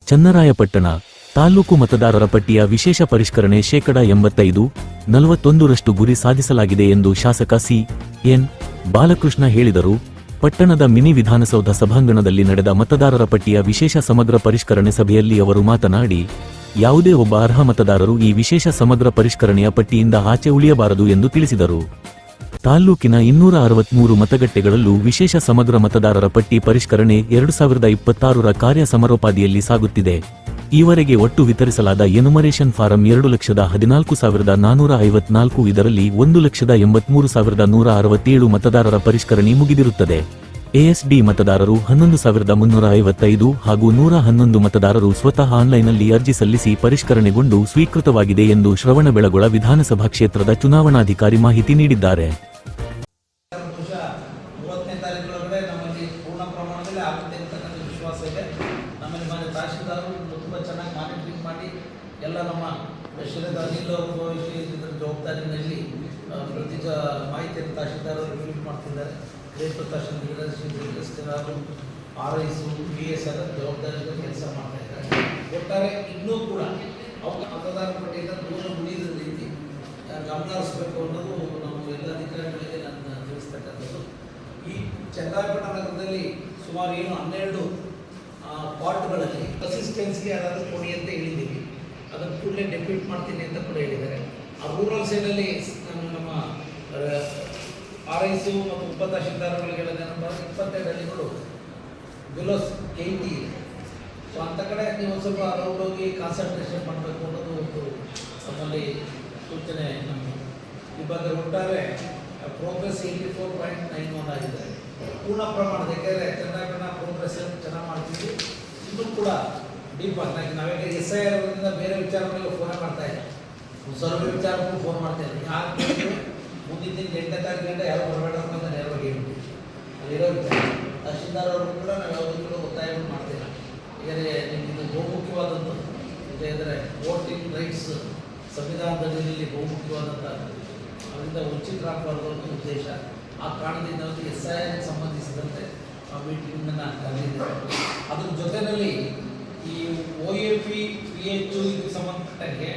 ಚನ್ನರಾಯಪಟ್ಟಣ ತಾಲೂಕು ಮತದಾರರ ಪಟ್ಟಿಯ ವಿಶೇಷ ಪರಿಷ್ಕರಣೆ ಶೇಕಡಾ 85-41ರಷ್ಟು ಗುರಿ ಸಾಧಿಸಲಾಗಿದೆ ಎಂದು ಶಾಸಕ ಸಿ.ಎನ್. ಬಾಲಕೃಷ್ಣ ಹೇಳಿದರು. ಪಟ್ಟಣದ ಮಿನಿ ವಿಧಾನಸೌಧ ಸಭಾಂಗಣದಲ್ಲಿ ನಡೆದ ಮತದಾರರ ಪಟ್ಟಿಯ ವಿಶೇಷ ಸಮಗ್ರ ಪರಿಷ್ಕರಣೆ ಸಭೆಯಲ್ಲಿ ಅವರು ಮಾತನಾಡಿ, ಯಾವುದೇ ಒಬ್ಬ ಅರ್ಹ ಮತದಾರರು ಈ ವಿಶೇಷ ಸಮಗ್ರ ಪರಿಷ್ಕರಣೆಯ ಪಟ್ಟಿಯಿಂದ ಆಚೆ ಉಳಿಯಬಾರದು ಎಂದು ತಿಳಿಸಿದರು. ತಾಲ್ಲೂಕಿನ 263 ಮತಗಟ್ಟೆಗಳಲ್ಲೂ ವಿಶೇಷ ಸಮಗ್ರ ಮತದಾರರ ಪಟ್ಟಿ ಪರಿಷ್ಕರಣೆ 2026ರ ಕಾರ್ಯ ಸಮರೋಪಾದಿಯಲ್ಲಿ ಸಾಗುತ್ತಿದೆ. ಈವರೆಗೆ ಒಟ್ಟು ವಿತರಿಸಲಾದ ಎನುಮರೇಷನ್ ಫಾರಂ 2,14,454, ಇದರಲ್ಲಿ 1,83,167 ಮತದಾರರ ಪರಿಷ್ಕರಣೆ ಮುಗಿದಿರುತ್ತದೆ. ಎಎಸ್ಡಿ ಮತದಾರರು 11,355 ಹಾಗೂ 111 ಮತದಾರರು ಸ್ವತಃ ಆನ್ಲೈನ್ನಲ್ಲಿ ಅರ್ಜಿ ಸಲ್ಲಿಸಿ ಪರಿಷ್ಕರಣೆಗೊಂಡು ಸ್ವೀಕೃತವಾಗಿದೆ ಎಂದು ಶ್ರವಣಬೆಳಗೊಳ ವಿಧಾನಸಭಾ ಕ್ಷೇತ್ರದ ಚುನಾವಣಾಧಿಕಾರಿ ಮಾಹಿತಿ ನೀಡಿದ್ದಾರೆ. ಎಲ್ಲ ನಮ್ಮ ಜವಾಬ್ದಾರಿನಲ್ಲಿ ಪ್ರತಿ ಮಾಹಿತಿಯನ್ನು ತಹಶೀಲ್ದಾರರು ರಿಲೀಸ್ ಮಾಡ್ತಿದ್ದಾರೆ. ತಹಶೀಲ್ದಾರರು RIs PS ಜವಾಬ್ದಾರಿಯಿಂದ ಕೆಲಸ ಮಾಡ್ತಾ ಇದ್ದಾರೆ. ಒಟ್ಟಾರೆ ಇನ್ನೂ ಕೂಡ ಅವ್ರ ಮತದಾರರ ಪಟ್ಟಿಯಿಂದ ದೂರ ಉಳಿದ ರೀತಿ ಗಮನ ಹರಿಸಬೇಕು ಅನ್ನೋದು ನಮ್ಮ ಎಲ್ಲ ಅಧಿಕಾರಿಗಳಿಗೆ ನಾನು ತಿಳಿಸ್ತಕ್ಕಂಥದ್ದು. ಈ ಚನ್ನರಾಯಪಟ್ಟಣ ನಗರದಲ್ಲಿ ಸುಮಾರು 12 ಪಾರ್ಟ್ಗಳಲ್ಲಿ ಅಸಿಸ್ಟೆನ್ಸ್ಗೆ ಯಾರಾದರೂ ಕೊಡಿ ಅಂತ ಹೇಳಿದ್ದೀವಿ. ಅದನ್ನು ಕೂಡಲೇ ಡೆಪ್ಯೂಟ್ ಮಾಡ್ತೀನಿ ಅಂತ ಕೂಡ ಹೇಳಿದ್ದಾರೆ. ಆ ರೂರಲ್ ಸೈಡಲ್ಲಿ ನಮ್ಮ RIs ಮತ್ತು ಉಪ ತಹಶೀಲ್ದಾರಗಳಿಗೆ ಹೇಳೋದೇನಪ್ಪ, 22 ಹಳ್ಳಿಗಳು ಬಿಲೋ 80 ಇದೆ. ಸೊ ಅಂಥ ಕಡೆ ನೀವು ಸ್ವಲ್ಪ ರೌಂಡ್ ಹೋಗಿ ಕಾನ್ಸಂಟ್ರೇಷನ್ ಮಾಡಬೇಕು ಅನ್ನೋದು ಒಂದು ನಮ್ಮಲ್ಲಿ ಸೂಚನೆ. ನಮ್ಮ ಇವಾಗ ಒಟ್ಟಾರೆ ಪ್ರೋಗ್ರೆಸ್ 84.91 ಆಗಿದೆ. ಪೂರ್ಣ ಪ್ರಮಾಣದ, ಯಾಕೆಂದರೆ ಚನ್ನರಾಯಪಟ್ಟಣ ಪ್ರೋಗ್ರೆಸ್ ಚೆನ್ನಾಗಿ ಮಾಡ್ತೀವಿ. ಇನ್ನೂ ಕೂಡ ಡೀಪ್ ಆಗಿ ನಾವೀಗ SIR ಬೇರೆ ವಿಚಾರಗಳಿಗೆ ಫೋನ್ ಮಾಡ್ತಾ ಇಲ್ಲ, ಸರ್ವೆ ವಿಚಾರಕ್ಕೂ ಫೋನ್ ಮಾಡ್ತಾ ಇದ್ದೀವಿ. ಯಾರು ಮುಂದಿನ ದಿನ 8ನೇ ತಾರೀಕಿನಿಂದ ಯಾರು ಬರಬೇಡ ಅಂತ ನೇರವಾಗಿ ಹೇಳ್ತೀವಿ. ಅಲ್ಲಿರೋ ವಿಚಾರ ತಹಶೀಲ್ದಾರ್ ಅವರು ಕೂಡ ನಾವು ಯಾವುದೂ ಕೂಡ ಒತ್ತಾಯವನ್ನು ಮಾಡ್ತಿಲ್ಲ. ಯಾಕಂದರೆ ಇದು ಬಹುಮುಖ್ಯವಾದದ್ದು. ಯಾಕೆಂದರೆ ವೋಟಿಂಗ್ ರೈಟ್ಸ್ ಸಂವಿಧಾನದಲ್ಲಿ ಬಹುಮುಖ್ಯವಾದಂಥ, ಅದರಿಂದ ವಂಚಿತರಾಗಬಾರ್ದು ಅನ್ನೋ ಉದ್ದೇಶ. ಆ ಕಾರಣದಿಂದ SIR ಸಂಬಂಧಿಸಿದಂತೆ ಆ ಮೀಟಿಂಗನ್ನು ಕರೆದಿದ್ದೇವೆ. ಅದ್ರ ಜೊತೆಯಲ್ಲಿ ಈ OAP PH ಇದಕ್ಕೆ ಸಂಬಂಧಪಟ್ಟಂಗೆ